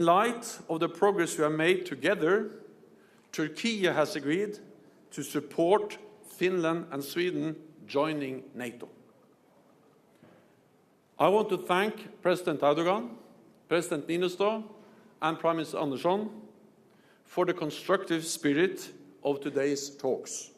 In light of the progress we have made together, Turkey has agreed to support Finland and Sweden joining NATO. I want to thank President Erdogan, President Niinistö, and Prime Minister Andersson for the constructive spirit of today's talks.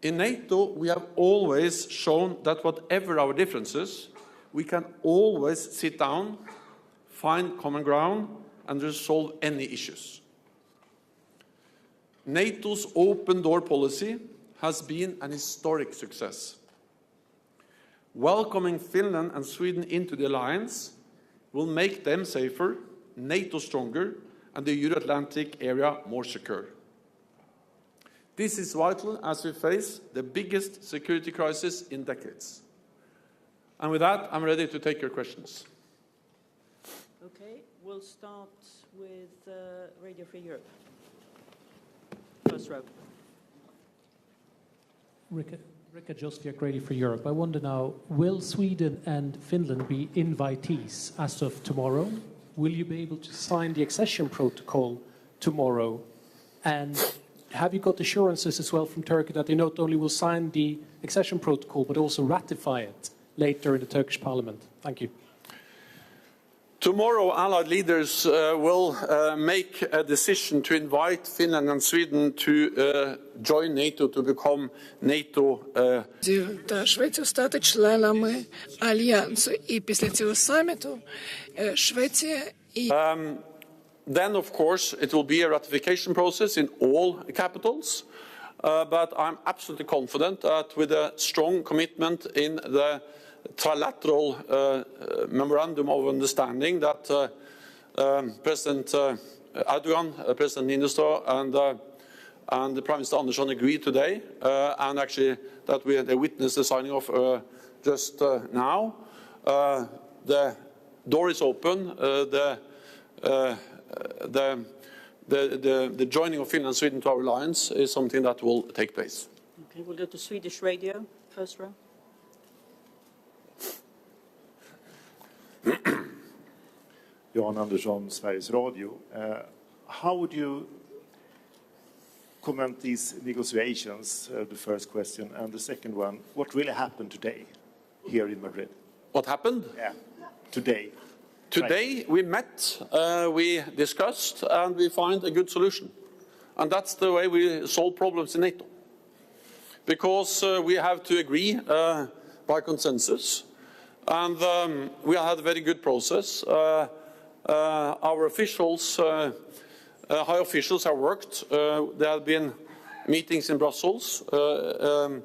In NATO, we have always shown that whatever our differences, we can always sit down, find common ground, and resolve any issues. NATO's open door policy has been an historic success. Welcoming Finland and Sweden into the alliance will make them safer, NATO stronger, and the Euro-Atlantic area more secure. This is vital as we face the biggest security crisis in decades. And with that, I'm ready to take your questions. Okay, we'll start with Radio Free Europe. First row. Rika Josviak, Radio Free Europe. I wonder now, will Sweden and Finland be invitees as of tomorrow? Will you be able to sign the accession protocol tomorrow? And have you got assurances as well from Turkey that they not only will sign the accession protocol, but also ratify it later in the Turkish parliament? Thank you. Tomorrow, Allied leaders will make a decision to invite Finland and Sweden to join NATO, to become NATO. Та Швеція стати членами альянсу. І після цього саміту Швеція і Then, of course, it will be a ratification process in all capitals. But I'm absolutely confident that with a strong commitment in the trilateral memorandum of understanding that President Erdogan, President Niinistö, and the Prime Minister Andersson agreed today, and actually that they witnessed the signing of just now. The door is open. The joining of Finland and Sweden to our alliance is something that will take place. Okay, we'll go to Swedish radio, first row. Jan Andersson, Sveriges Radio. How would you comment these negotiations, the first question, and the second one, what really happened today here in Madrid? What happened? Yeah, today. Today we met, we discussed, and we find a good solution. And that's the way we solve problems in NATO. Because we have to agree by consensus. And we had a very good process. Our officials, high officials have worked. There have been meetings in Brussels over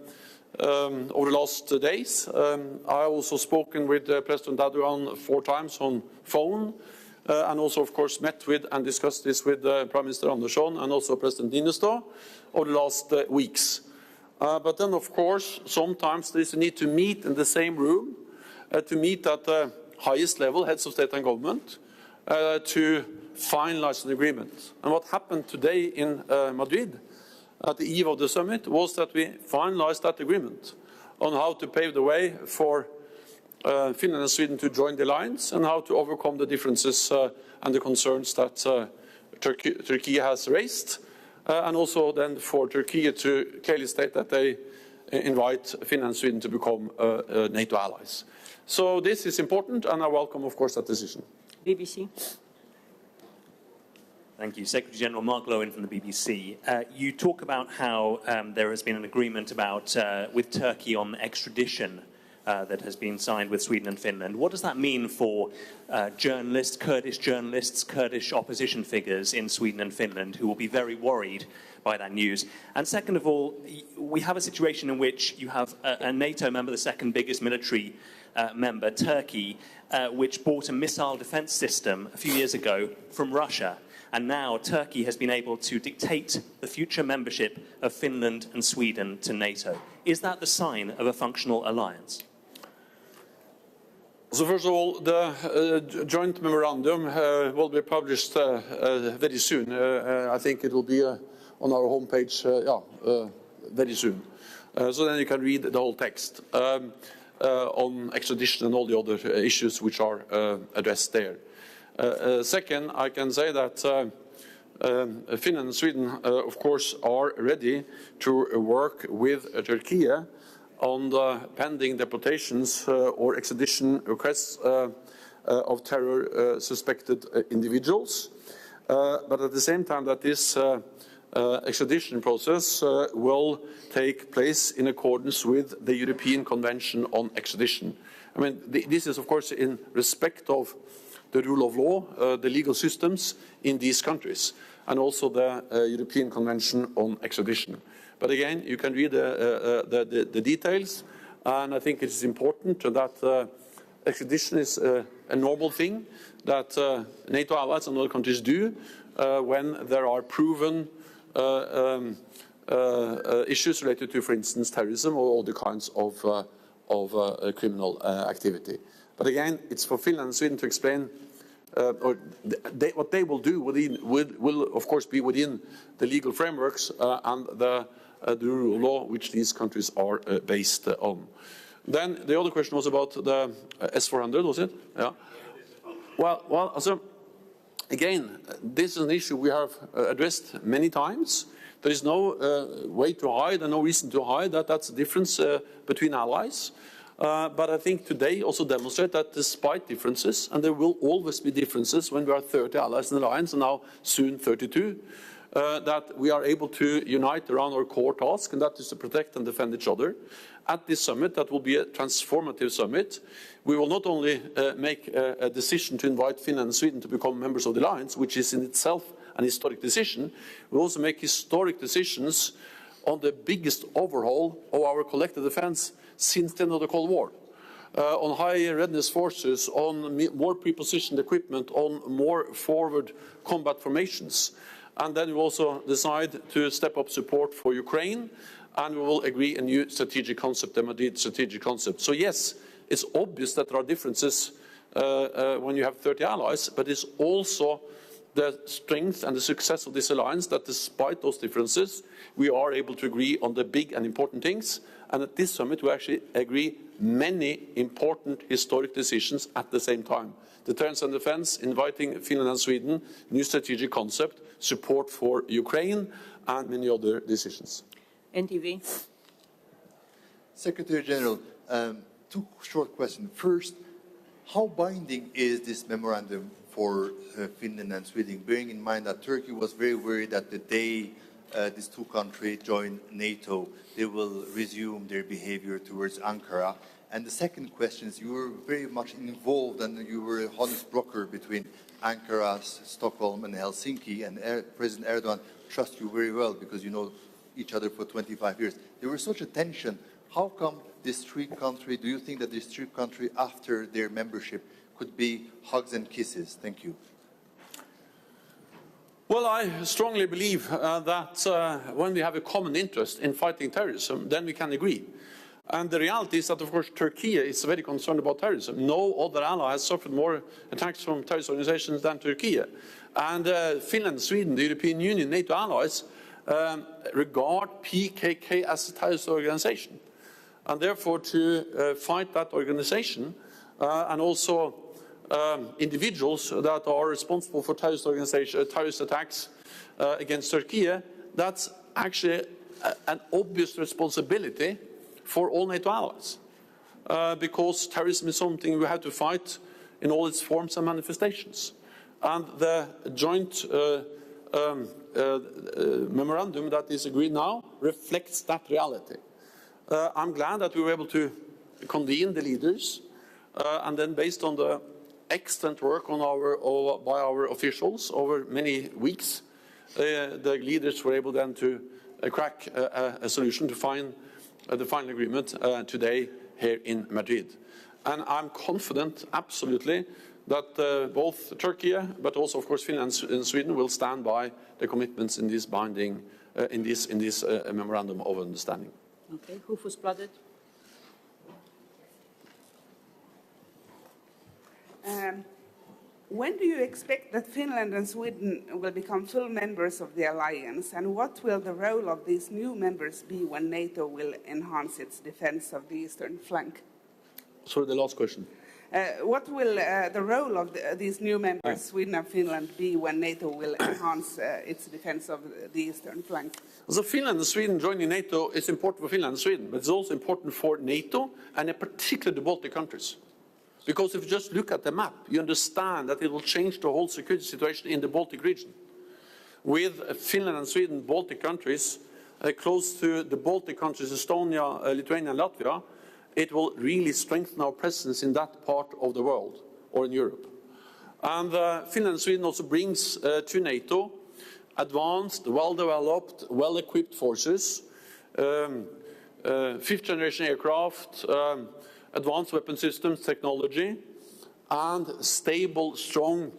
the last days. I also spoken with President Erdogan 4 times on phone, and also, of course, met with and discussed this with Prime Minister Andersson and also President Niinistö over the last weeks. But then, of course, sometimes there's a need to meet in the same room, to meet at the highest level, heads of state and government, to finalize an agreement. And what happened today in Madrid, at the eve of the summit, was that we finalized that agreement on how to pave the way for Finland and Sweden to join the alliance and how to overcome the differences and the concerns that Turkey has raised, and also then for Turkey to clearly state that they invite Finland and Sweden to become NATO allies. So this is important, and I welcome, of course, that decision. BBC. Thank you. Secretary General Mark Lowen from the BBC. You talk about how there has been an agreement about with Turkey on extradition that has been signed with Sweden and Finland. What does that mean for journalists, Kurdish opposition figures in Sweden and Finland who will be very worried by that news? And second of all, we have a situation in which you have a NATO member, the second biggest military member, Turkey, which bought a missile defense system a few years ago from Russia. And now Turkey has been able to dictate the future membership of Finland and Sweden to NATO. Is that the sign of a functional alliance? So first of all, the joint memorandum will be published very soon. I think it will be on our homepage very soon. So then you can read the whole text on extradition and all the other issues which are addressed there. Second, I can say that Finland and Sweden, of course, are ready to work with Turkey on the pending deportations or extradition requests of terror suspected individuals. But at the same time that this extradition process will take place in accordance with the European Convention on Extradition. I mean, this is, of course, in respect of the rule of law, the legal systems in these countries, and also the European Convention on Extradition. But again, you can read the details, and I think it is important that extradition is a normal thing that NATO allies and other countries do when there are proven issues related to, for instance, terrorism or other kinds of criminal activity. But again, it's for Finland and Sweden to explain what they will do will of course be within the legal frameworks and the rule of law which these countries are based on. Then the other question was about the S-400, was it? Yeah. Well, so again, this is an issue we have addressed many times. There is no way to hide and no reason to hide that that's a difference between allies. But I think today also demonstrate that despite differences, and there will always be differences when we are 30 allies in the alliance, and now soon 32, that we are able to unite around our core task, and that is to protect and defend each other. At this summit, that will be a transformative summit. We will not only make a decision to invite Finland and Sweden to become members of the alliance, which is in itself an historic decision, we will also make historic decisions on the biggest overhaul of our collective defense since the end of the Cold War, on higher readiness forces, on more pre-positioned equipment, on more forward combat formations. And then we will also decide to step up support for Ukraine, and we will agree a new strategic concept, the Madrid strategic concept. So yes, it's obvious that there are differences when you have 30 allies, but it's also the strength and the success of this alliance that despite those differences, we are able to agree on the big and important things. And at this summit, we actually agree many important historic decisions at the same time. Deterrence and defense, inviting Finland and Sweden, new strategic concept, support for Ukraine, and many other decisions. NTV. Secretary General, two short questions. First, how binding is this memorandum for Finland and Sweden, bearing in mind that Turkey was very worried that the day these two countries join NATO, they will resume their behavior towards Ankara? And the second question is, you were very much involved and you were a honest broker between Ankara, Stockholm and Helsinki, and President Erdogan trusts you very well because you know each other for 25 years. There was such a tension. How come this three countries, do you think that these three countries after their membership could be hugs and kisses? Thank you. Well, I strongly believe that when we have a common interest in fighting terrorism, then we can agree. And the reality is that, of course, Turkey is very concerned about terrorism. No other ally has suffered more attacks from terrorist organizations than Turkey. And Finland, Sweden, the European Union, NATO allies regard PKK as a terrorist organization. And therefore, to fight that organization and also individuals that are responsible for terrorist attacks against Turkey, that's actually an obvious responsibility for all NATO allies, because terrorism is something we have to fight in all its forms and manifestations. And the joint memorandum that is agreed now reflects that reality. I'm glad that we were able to convene the leaders, and then based on the excellent work on by our officials over many weeks, the leaders were able then to crack a solution to find the final agreement today here in Madrid. And I'm confident, absolutely, that both Turkey, but also, of course, Finland and Sweden will stand by the commitments in this binding, in this memorandum of understanding. Okay, Hufvudstadsbladet. When do you expect that Finland and Sweden will become full members of the alliance, and what will the role of these new members be when NATO will enhance its defense of the eastern flank? Sorry, the last question. What will the role of these new members, Sweden and Finland, be when NATO will enhance its defense of the eastern flank? So Finland and Sweden joining NATO is important for Finland and Sweden, but it's also important for NATO and in particular the Baltic countries. Because if you just look at the map, you understand that it will change the whole security situation in the Baltic region. With Finland and Sweden, Baltic countries, close to the Baltic countries, Estonia, Lithuania and Latvia, it will really strengthen our presence in that part of the world, or in Europe. And Finland and Sweden also brings to NATO advanced, well-developed, well-equipped forces, fifth-generation aircraft, advanced weapon systems, technology, and stable, strong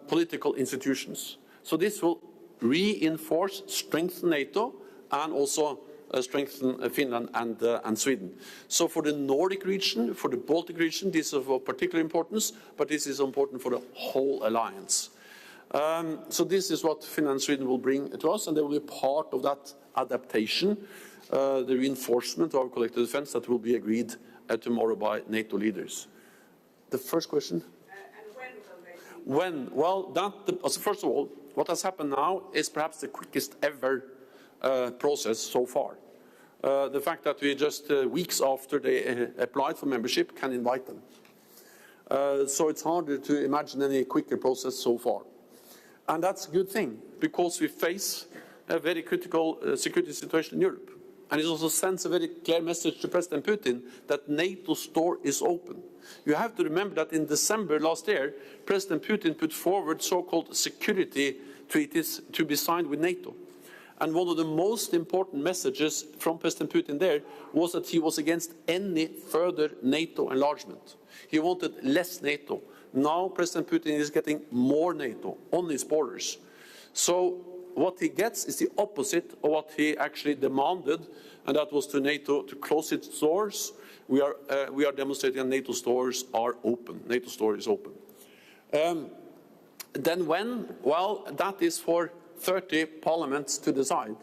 political institutions. So this will reinforce, strengthen NATO, and also strengthen Finland and Sweden. So for the Nordic region, for the Baltic region, this is of particular importance, but this is important for the whole alliance. So this is what Finland and Sweden will bring to us, and they will be part of that adaptation, the reinforcement of our collective defense that will be agreed tomorrow by NATO leaders. The first question? And when will they be? When? Well, first of all, what has happened now is perhaps the quickest ever process so far. The fact that we just weeks after they applied for membership can invite them. So it's harder to imagine any quicker process so far. And that's a good thing, because we face a very critical security situation in Europe. And it also sends a very clear message to President Putin that NATO's door is open. You have to remember that in December last year, President Putin put forward so-called security treaties to be signed with NATO. And one of the most important messages from President Putin there was that he was against any further NATO enlargement. He wanted less NATO. Now President Putin is getting more NATO on his borders. So what he gets is the opposite of what he actually demanded, and that was to NATO to close its doors. We are demonstrating that NATO's doors are open. NATO's door is open. Then when? Well, that is for 30 parliaments to decide.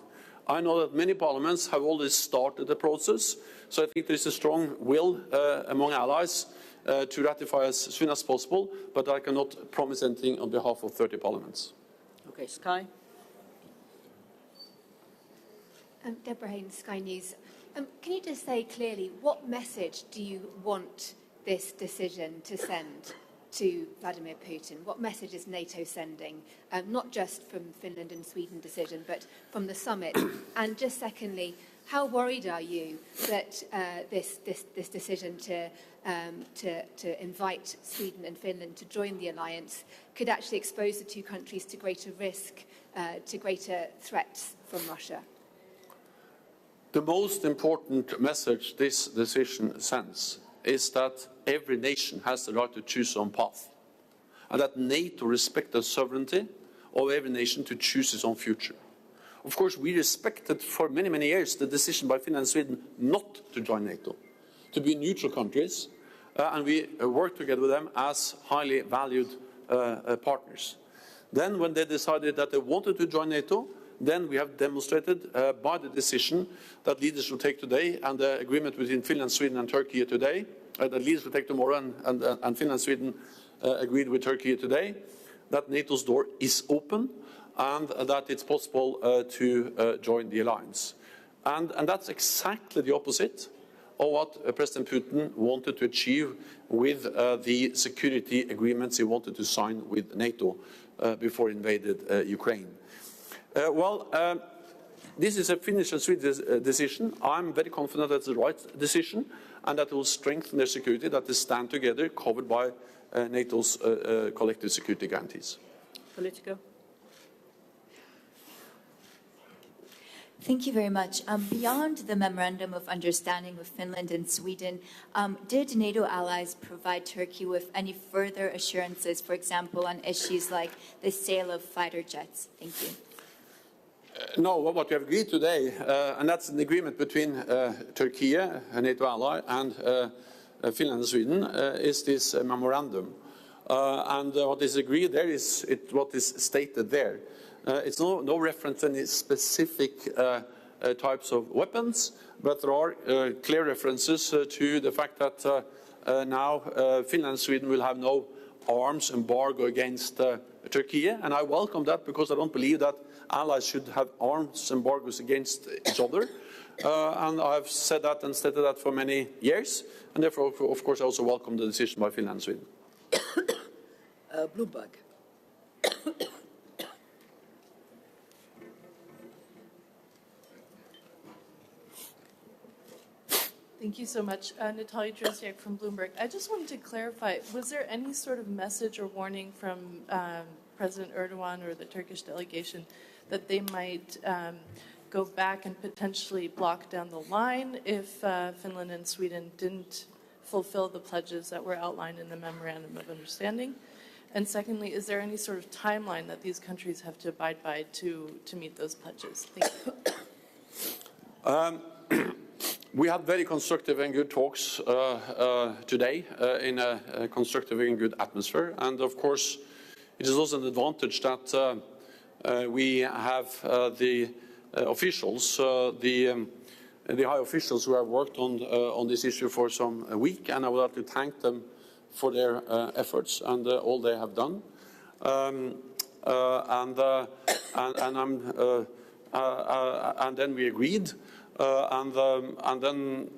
I know that many parliaments have already started the process, so I think there is a strong will among allies to ratify as soon as possible, but I cannot promise anything on behalf of 30 parliaments. Okay, Sky. Deborah Haynes, Sky News. Can you just say clearly what message do you want this decision to send to Vladimir Putin? What message is NATO sending, not just from Finland and Sweden decision, but from the summit? And just secondly, how worried are you that this decision to invite Sweden and Finland to join the alliance could actually expose the two countries to greater risk, to greater threats from Russia? The most important message this decision sends is that every nation has the right to choose its own path, and that NATO respects the sovereignty of every nation to choose its own future. Of course, we respected for many, many years the decision by Finland and Sweden not to join NATO, to be neutral countries, and we worked together with them as highly valued partners. Then when they decided that they wanted to join NATO, then we have demonstrated by the decision that leaders will take today and the agreement between Finland, Sweden and Turkey today, that leaders will take tomorrow and Finland and Sweden agreed with Turkey today, that NATO's door is open and that it's possible to join the alliance. And that's exactly the opposite of what President Putin wanted to achieve with the security agreements he wanted to sign with NATO before he invaded Ukraine. This is a Finnish and Swedish decision. I'm very confident that's the right decision and that it will strengthen their security, that they stand together, covered by NATO's collective security guarantees. Politico. Thank you very much. Beyond the Memorandum of Understanding with Finland and Sweden, did NATO allies provide Turkey with any further assurances, for example, on issues like the sale of fighter jets? Thank you. No, what we have agreed today, and that's an agreement between Turkey, a NATO ally, and Finland and Sweden, is this memorandum. And what is agreed there is what is stated there. It's no reference to any specific types of weapons, but there are clear references to the fact that now Finland and Sweden will have no arms embargo against Turkey, and I welcome that because I don't believe that allies should have arms embargoes against each other. And I've said that and stated that for many years, and therefore, of course, I also welcome the decision by Finland and Sweden. Bloomberg. Thank you so much. Natalia Dresiak from Bloomberg. I just wanted to clarify, was there any sort of message or warning from President Erdogan or the Turkish delegation that they might go back and potentially block down the line if Finland and Sweden didn't fulfill the pledges that were outlined in the Memorandum of Understanding? And secondly, is there any sort of timeline that these countries have to abide by to meet those pledges? Thank you. We had very constructive and good talks today in a constructive and good atmosphere. And of course, it is also an advantage that we have the officials, the high officials who have worked on this issue for some week, and I would like to thank them for their efforts and all they have done. And then we agreed. And then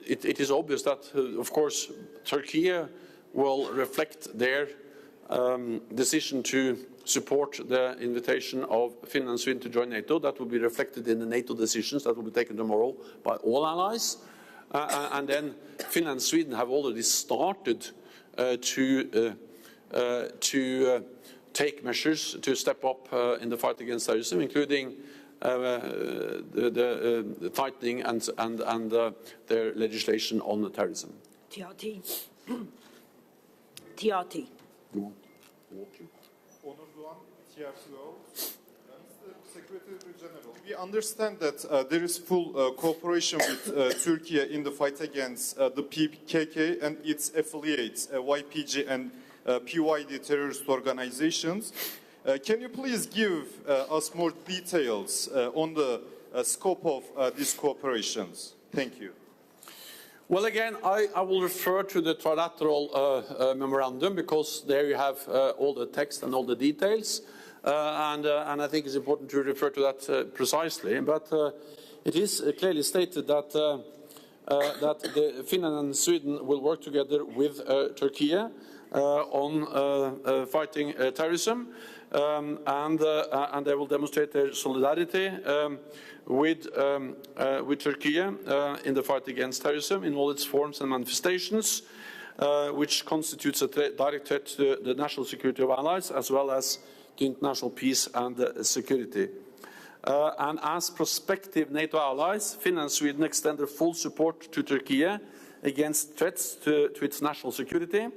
it is obvious that, of course, Turkey will reflect their decision to support the invitation of Finland and Sweden to join NATO. That will be reflected in the NATO decisions that will be taken tomorrow by all allies. And then Finland and Sweden have already started to take measures to step up in the fight against terrorism, including the tightening and their legislation on terrorism. TRT. TRT. Secretary General, we understand that there is full cooperation with Turkey in the fight against the PKK and its affiliates, YPG and PYD terrorist organizations. Can you please give us more details on the scope of these cooperations? Thank you. Well, again, I will refer to the trilateral memorandum because there you have all the text and all the details. And I think it's important to refer to that precisely. But it is clearly stated that Finland and Sweden will work together with Turkey on fighting terrorism, and they will demonstrate their solidarity with Turkey in the fight against terrorism in all its forms and manifestations, which constitutes a direct threat to the national security of allies as well as to international peace and security. And as prospective NATO allies, Finland and Sweden extend their full support to Turkey against threats to its national security.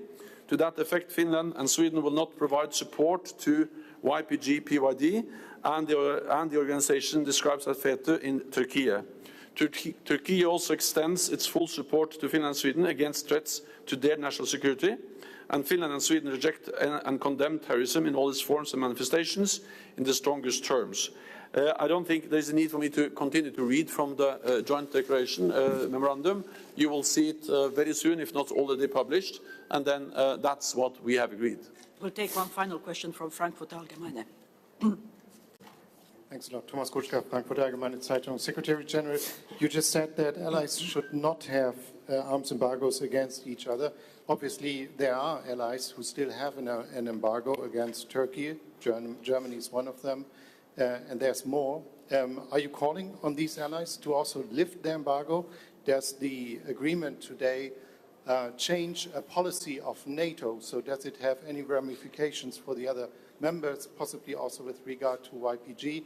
To that effect, Finland and Sweden will not provide support to YPG, PYD, and the organization describes as FETÖ in Turkey. Turkey also extends its full support to Finland and Sweden against threats to their national security. And Finland and Sweden reject and condemn terrorism in all its forms and manifestations in the strongest terms. I don't think there is a need for me to continue to read from the joint declaration memorandum. You will see it very soon, if not already published, and then that's what we have agreed. We'll take one final question from Frankfurt Allgemeine. Thanks a lot. Thomas Kutschka, Frankfurt Allgemeine Zeitung. Secretary General, you just said that allies should not have arms embargoes against each other. Obviously, there are allies who still have an embargo against Turkey. Germany is one of them, and there's more. Are you calling on these allies to also lift the embargo? Does the agreement today change a policy of NATO? So does it have any ramifications for the other members, possibly also with regard to YPG?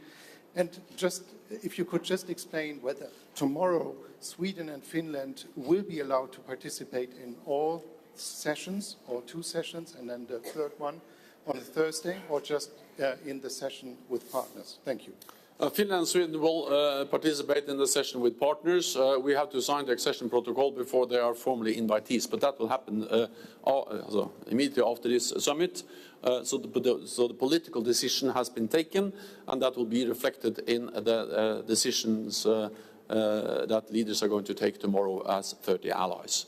And just, if you could just explain whether tomorrow Sweden and Finland will be allowed to participate in all sessions, or 2 sessions, and then the third one on a Thursday, or just in the session with partners? Thank you. Finland and Sweden will participate in the session with partners. We have to sign the accession protocol before they are formally invitees, but that will happen immediately after this summit. So the political decision has been taken, and that will be reflected in the decisions that leaders are going to take tomorrow as 30 allies.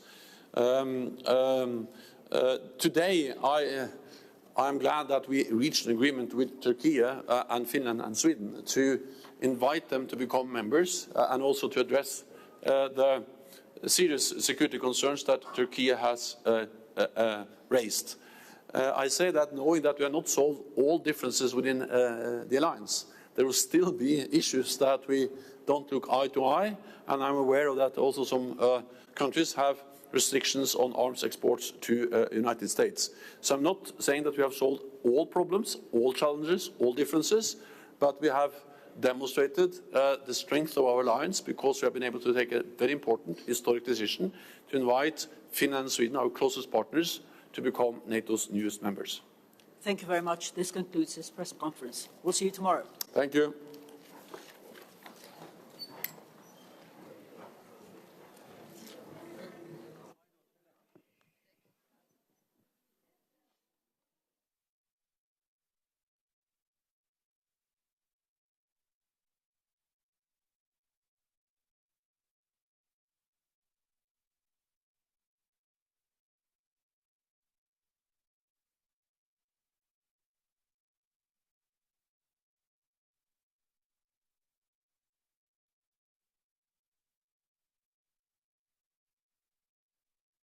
Today, I'm glad that we reached an agreement with Turkey and Finland and Sweden to invite them to become members and also to address the serious security concerns that Turkey has raised. I say that knowing that we have not solved all differences within the alliance. There will still be issues that we don't look eye to eye, and I'm aware of that also some countries have restrictions on arms exports to the United States. So I'm not saying that we have solved all problems, all challenges, all differences, but we have demonstrated the strength of our alliance because we have been able to take a very important historic decision to invite Finland and Sweden, our closest partners, to become NATO's newest members. Thank you very much. This concludes this press conference. We'll see you tomorrow. Thank you.